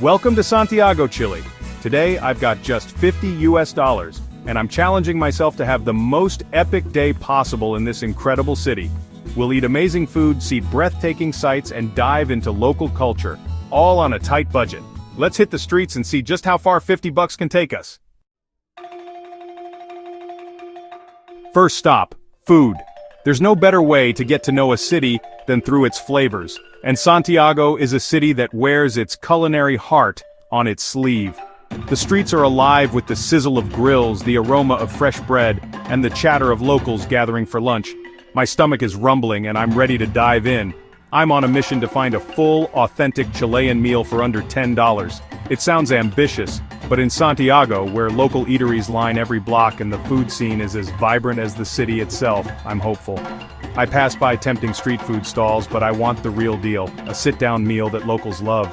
Welcome to Santiago, Chile. Today I've got just $50, and I'm challenging myself to have the most epic day possible in this incredible city. We'll eat amazing food, see breathtaking sights, and dive into local culture, all on a tight budget. Let's hit the streets and see just how far $50 can take us. First stop, food. There's no better way to get to know a city than through its flavors, and Santiago is a city that wears its culinary heart on its sleeve. The streets are alive with the sizzle of grills, the aroma of fresh bread, and the chatter of locals gathering for lunch. My stomach is rumbling and I'm ready to dive in. I'm on a mission to find a full, authentic Chilean meal for under $10. It sounds ambitious, but in Santiago, where local eateries line every block and the food scene is as vibrant as the city itself, I'm hopeful. I pass by tempting street food stalls, but I want the real deal, a sit-down meal that locals love.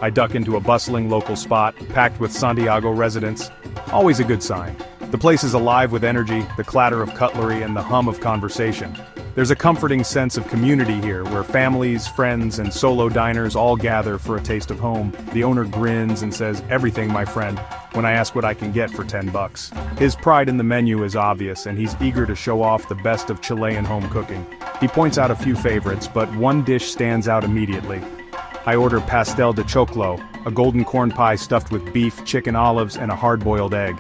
I duck into a bustling local spot, packed with Santiago residents. Always a good sign. The place is alive with energy, the clatter of cutlery, and the hum of conversation. There's a comforting sense of community here, where families, friends, and solo diners all gather for a taste of home. The owner grins and says, "Everything, my friend," when I ask what I can get for $10. His pride in the menu is obvious, and he's eager to show off the best of Chilean home cooking. He points out a few favorites, but one dish stands out immediately. I order pastel de choclo, a golden corn pie stuffed with beef, chicken, olives, and a hard-boiled egg.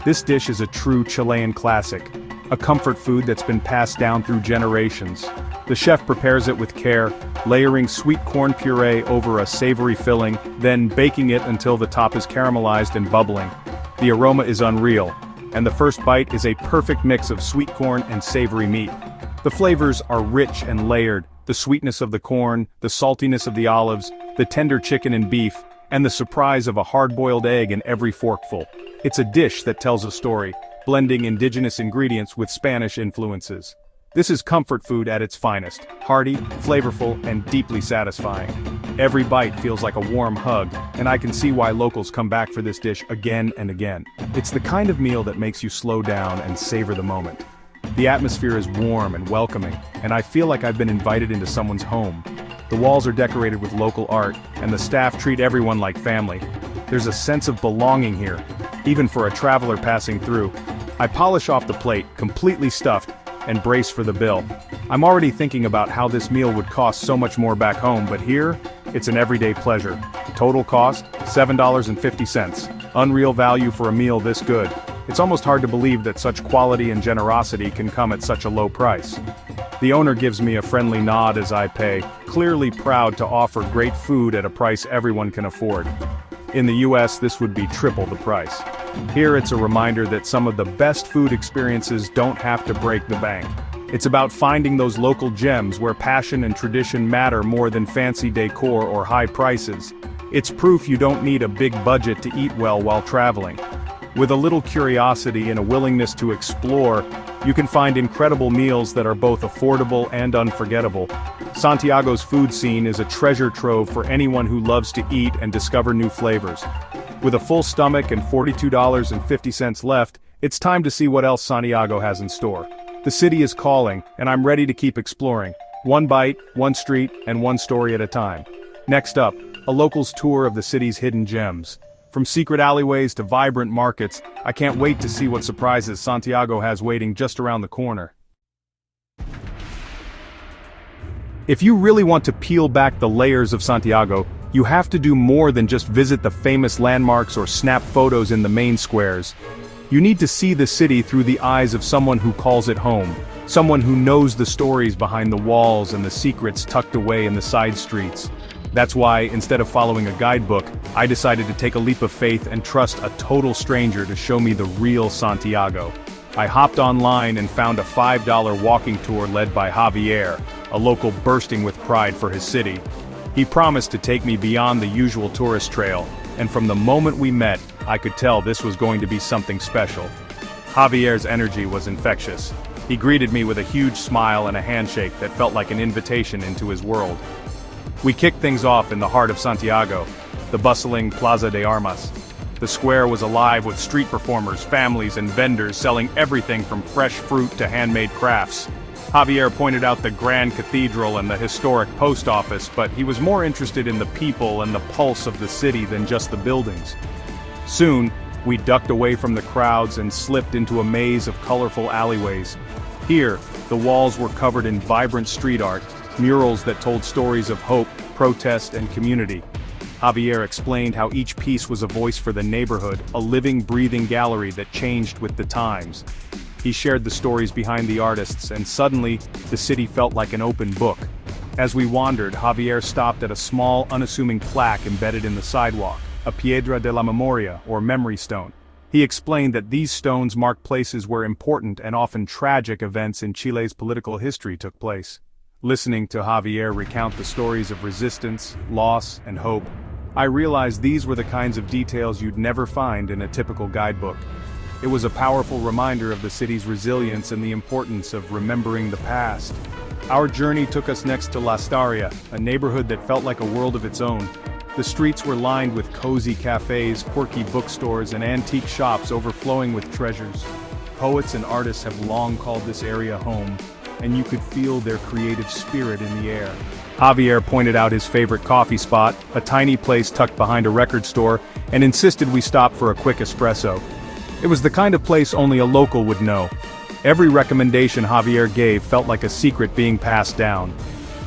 This dish is a true Chilean classic, a comfort food that's been passed down through generations. The chef prepares it with care, layering sweet corn puree over a savory filling, then baking it until the top is caramelized and bubbling. The aroma is unreal, and the first bite is a perfect mix of sweet corn and savory meat. The flavors are rich and layered, the sweetness of the corn, the saltiness of the olives, the tender chicken and beef, and the surprise of a hard-boiled egg in every forkful. It's a dish that tells a story, blending indigenous ingredients with Spanish influences. This is comfort food at its finest, hearty, flavorful, and deeply satisfying. Every bite feels like a warm hug, and I can see why locals come back for this dish again and again. It's the kind of meal that makes you slow down and savor the moment. The atmosphere is warm and welcoming, and I feel like I've been invited into someone's home. The walls are decorated with local art, and the staff treat everyone like family. There's a sense of belonging here, even for a traveler passing through. I polish off the plate, completely stuffed, and brace for the bill. I'm already thinking about how this meal would cost so much more back home, but here, it's an everyday pleasure. Total cost, $7.50. Unreal value for a meal this good. It's almost hard to believe that such quality and generosity can come at such a low price. The owner gives me a friendly nod as I pay, clearly proud to offer great food at a price everyone can afford. In the US, this would be triple the price. Here it's a reminder that some of the best food experiences don't have to break the bank. It's about finding those local gems where passion and tradition matter more than fancy decor or high prices. It's proof you don't need a big budget to eat well while traveling. With a little curiosity and a willingness to explore, you can find incredible meals that are both affordable and unforgettable. Santiago's food scene is a treasure trove for anyone who loves to eat and discover new flavors. With a full stomach and $42.50 left, it's time to see what else Santiago has in store. The city is calling, and I'm ready to keep exploring. One bite, one street, and one story at a time. Next up, a local's tour of the city's hidden gems. From secret alleyways to vibrant markets, I can't wait to see what surprises Santiago has waiting just around the corner. If you really want to peel back the layers of Santiago, you have to do more than just visit the famous landmarks or snap photos in the main squares. You need to see the city through the eyes of someone who calls it home, someone who knows the stories behind the walls and the secrets tucked away in the side streets. That's why, instead of following a guidebook, I decided to take a leap of faith and trust a total stranger to show me the real Santiago. I hopped online and found a $5 walking tour led by Javier, a local bursting with pride for his city. He promised to take me beyond the usual tourist trail, and from the moment we met, I could tell this was going to be something special. Javier's energy was infectious. He greeted me with a huge smile and a handshake that felt like an invitation into his world. We kicked things off in the heart of Santiago, the bustling Plaza de Armas. The square was alive with street performers, families, and vendors selling everything from fresh fruit to handmade crafts. Javier pointed out the Grand Cathedral and the historic post office, but he was more interested in the people and the pulse of the city than just the buildings. Soon, we ducked away from the crowds and slipped into a maze of colorful alleyways. Here, the walls were covered in vibrant street art, murals that told stories of hope, protest, and community. Javier explained how each piece was a voice for the neighborhood, a living, breathing gallery that changed with the times. He shared the stories behind the artists, and suddenly, the city felt like an open book. As we wandered, Javier stopped at a small, unassuming plaque embedded in the sidewalk, a Piedra de la Memoria, or memory stone. He explained that these stones mark places where important and often tragic events in Chile's political history took place. Listening to Javier recount the stories of resistance, loss, and hope, I realized these were the kinds of details you'd never find in a typical guidebook. It was a powerful reminder of the city's resilience and the importance of remembering the past. Our journey took us next to La Staria, a neighborhood that felt like a world of its own. The streets were lined with cozy cafes, quirky bookstores, and antique shops overflowing with treasures. Poets and artists have long called this area home, and you could feel their creative spirit in the air. Javier pointed out his favorite coffee spot, a tiny place tucked behind a record store, and insisted we stop for a quick espresso. It was the kind of place only a local would know. Every recommendation Javier gave felt like a secret being passed down.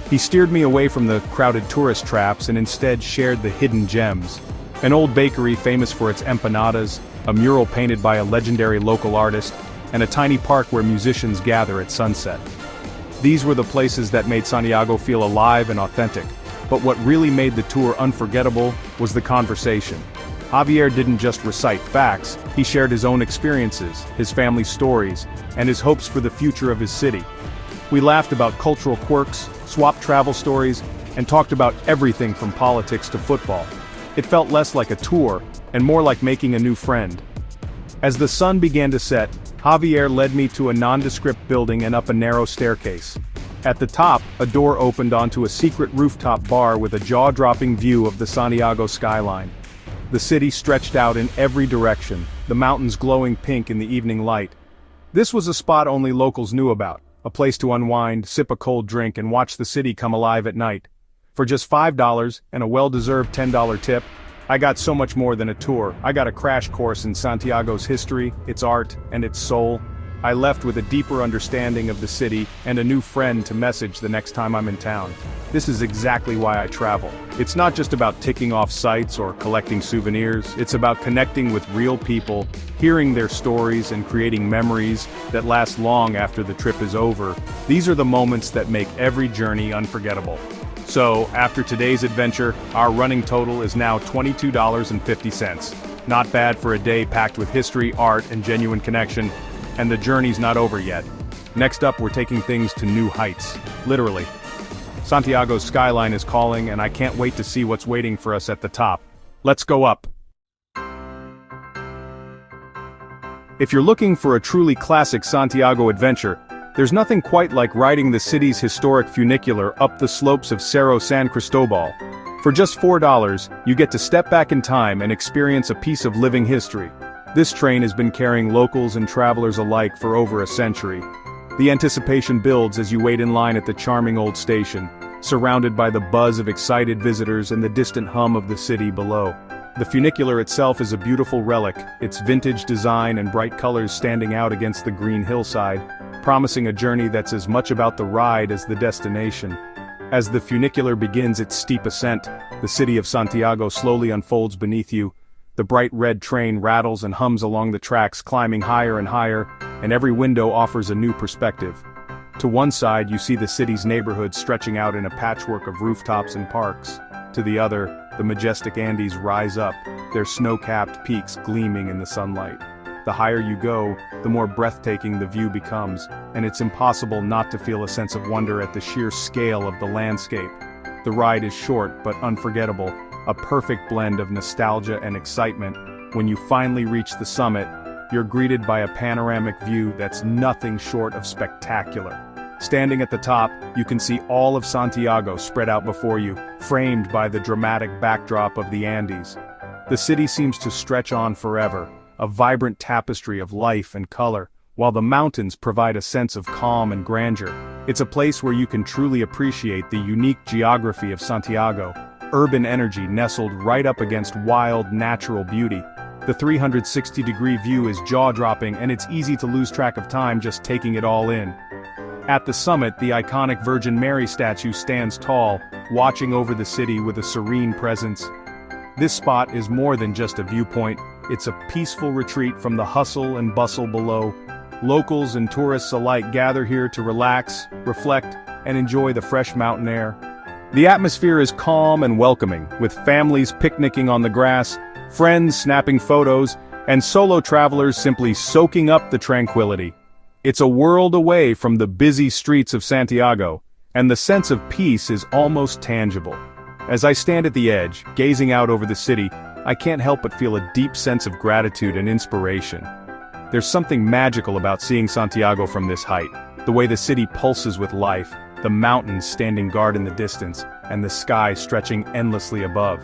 He steered me away from the crowded tourist traps and instead shared the hidden gems. An old bakery famous for its empanadas, a mural painted by a legendary local artist, and a tiny park where musicians gather at sunset. These were the places that made Santiago feel alive and authentic. But what really made the tour unforgettable was the conversation. Javier didn't just recite facts, he shared his own experiences, his family's stories, and his hopes for the future of his city. We laughed about cultural quirks, swapped travel stories, and talked about everything from politics to football. It felt less like a tour, and more like making a new friend. As the sun began to set, Javier led me to a nondescript building and up a narrow staircase. At the top, a door opened onto a secret rooftop bar with a jaw-dropping view of the Santiago skyline. The city stretched out in every direction, the mountains glowing pink in the evening light. This was a spot only locals knew about, a place to unwind, sip a cold drink, and watch the city come alive at night. For just $5 and a well-deserved $10 tip, I got so much more than a tour. I got a crash course in Santiago's history, its art, and its soul. I left with a deeper understanding of the city and a new friend to message the next time I'm in town. This is exactly why I travel. It's not just about ticking off sites or collecting souvenirs, it's about connecting with real people, hearing their stories and creating memories that last long after the trip is over. These are the moments that make every journey unforgettable. So, after today's adventure, our running total is now $22.50. Not bad for a day packed with history, art, and genuine connection. And the journey's not over yet. Next up, we're taking things to new heights. Literally. Santiago's skyline is calling, and I can't wait to see what's waiting for us at the top. Let's go up. If you're looking for a truly classic Santiago adventure, there's nothing quite like riding the city's historic funicular up the slopes of Cerro San Cristobal. For just $4, you get to step back in time and experience a piece of living history. This train has been carrying locals and travelers alike for over a century. The anticipation builds as you wait in line at the charming old station, surrounded by the buzz of excited visitors and the distant hum of the city below. The funicular itself is a beautiful relic, its vintage design and bright colors standing out against the green hillside, promising a journey that's as much about the ride as the destination. As the funicular begins its steep ascent, the city of Santiago slowly unfolds beneath you. The bright red train rattles and hums along the tracks, climbing higher and higher, and every window offers a new perspective. To one side you see the city's neighborhoods stretching out in a patchwork of rooftops and parks. To the other, the majestic Andes rise up, their snow-capped peaks gleaming in the sunlight. The higher you go, the more breathtaking the view becomes, and it's impossible not to feel a sense of wonder at the sheer scale of the landscape. The ride is short but unforgettable, a perfect blend of nostalgia and excitement. When you finally reach the summit, you're greeted by a panoramic view that's nothing short of spectacular. Standing at the top, you can see all of Santiago spread out before you, framed by the dramatic backdrop of the Andes. The city seems to stretch on forever, a vibrant tapestry of life and color, while the mountains provide a sense of calm and grandeur. It's a place where you can truly appreciate the unique geography of Santiago, urban energy nestled right up against wild, natural beauty. The 360-degree view is jaw-dropping and it's easy to lose track of time just taking it all in. At the summit, the iconic Virgin Mary statue stands tall, watching over the city with a serene presence. This spot is more than just a viewpoint, it's a peaceful retreat from the hustle and bustle below. Locals and tourists alike gather here to relax, reflect, and enjoy the fresh mountain air. The atmosphere is calm and welcoming, with families picnicking on the grass, friends snapping photos, and solo travelers simply soaking up the tranquility. It's a world away from the busy streets of Santiago, and the sense of peace is almost tangible. As I stand at the edge, gazing out over the city, I can't help but feel a deep sense of gratitude and inspiration. There's something magical about seeing Santiago from this height, the way the city pulses with life, the mountains standing guard in the distance, and the sky stretching endlessly above.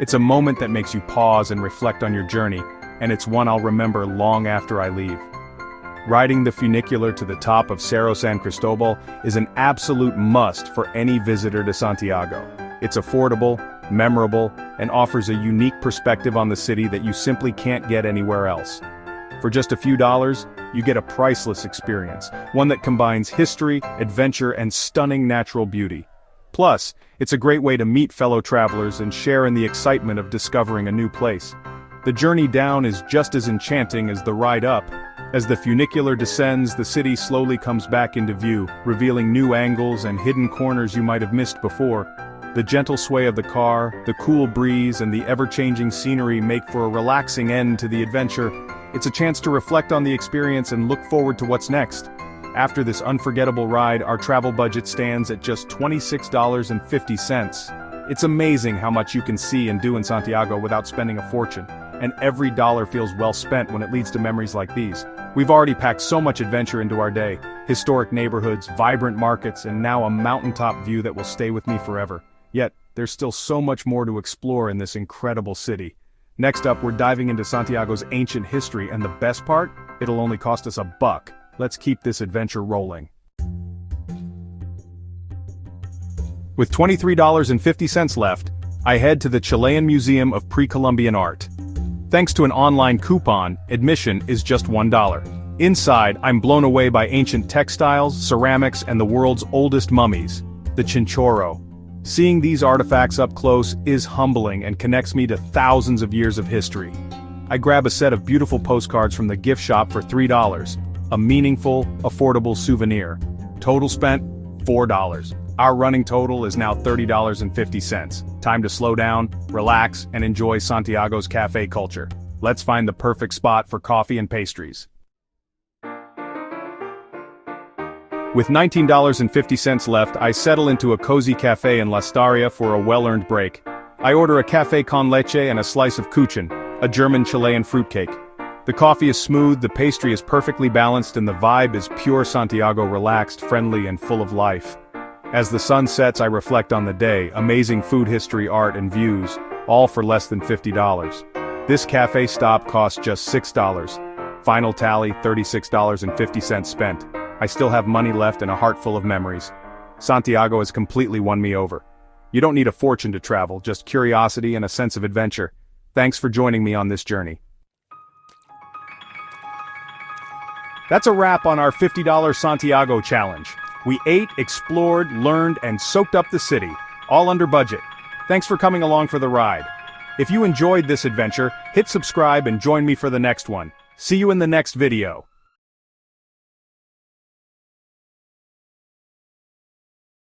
It's a moment that makes you pause and reflect on your journey, and it's one I'll remember long after I leave. Riding the funicular to the top of Cerro San Cristobal is an absolute must for any visitor to Santiago. It's affordable, memorable, and offers a unique perspective on the city that you simply can't get anywhere else. For just a few dollars, you get a priceless experience, one that combines history, adventure, and stunning natural beauty. Plus, it's a great way to meet fellow travelers and share in the excitement of discovering a new place. The journey down is just as enchanting as the ride up. As the funicular descends, the city slowly comes back into view, revealing new angles and hidden corners you might have missed before. The gentle sway of the car, the cool breeze, and the ever-changing scenery make for a relaxing end to the adventure. It's a chance to reflect on the experience and look forward to what's next. After this unforgettable ride, our travel budget stands at just $26.50. It's amazing how much you can see and do in Santiago without spending a fortune, and every dollar feels well spent when it leads to memories like these. We've already packed so much adventure into our day: historic neighborhoods, vibrant markets, and now a mountaintop view that will stay with me forever. Yet, there's still so much more to explore in this incredible city. Next up, we're diving into Santiago's ancient history, and the best part? It'll only cost us $1. Let's keep this adventure rolling. With $23.50 left, I head to the Chilean Museum of Pre-Columbian Art. Thanks to an online coupon, admission is just $1. Inside, I'm blown away by ancient textiles, ceramics, and the world's oldest mummies, the chinchorro. Seeing these artifacts up close is humbling and connects me to thousands of years of history. I grab a set of beautiful postcards from the gift shop for $3, a meaningful, affordable souvenir. Total spent, $4. Our running total is now $30.50. Time to slow down, relax, and enjoy Santiago's cafe culture. Let's find the perfect spot for coffee and pastries. With $19.50 left, I settle into a cozy cafe in La Staria for a well-earned break. I order a café con leche and a slice of kuchen, a German Chilean fruitcake. The coffee is smooth, the pastry is perfectly balanced, and the vibe is pure Santiago, relaxed, friendly, and full of life. As the sun sets, I reflect on the day, amazing food history, art, and views, all for less than $50. This cafe stop cost just $6. Final tally, $36.50 spent. I still have money left and a heart full of memories. Santiago has completely won me over. You don't need a fortune to travel, just curiosity and a sense of adventure. Thanks for joining me on this journey. That's a wrap on our $50 Santiago challenge. We ate, explored, learned, and soaked up the city, all under budget. Thanks for coming along for the ride. If you enjoyed this adventure, hit subscribe and join me for the next one. See you in the next video.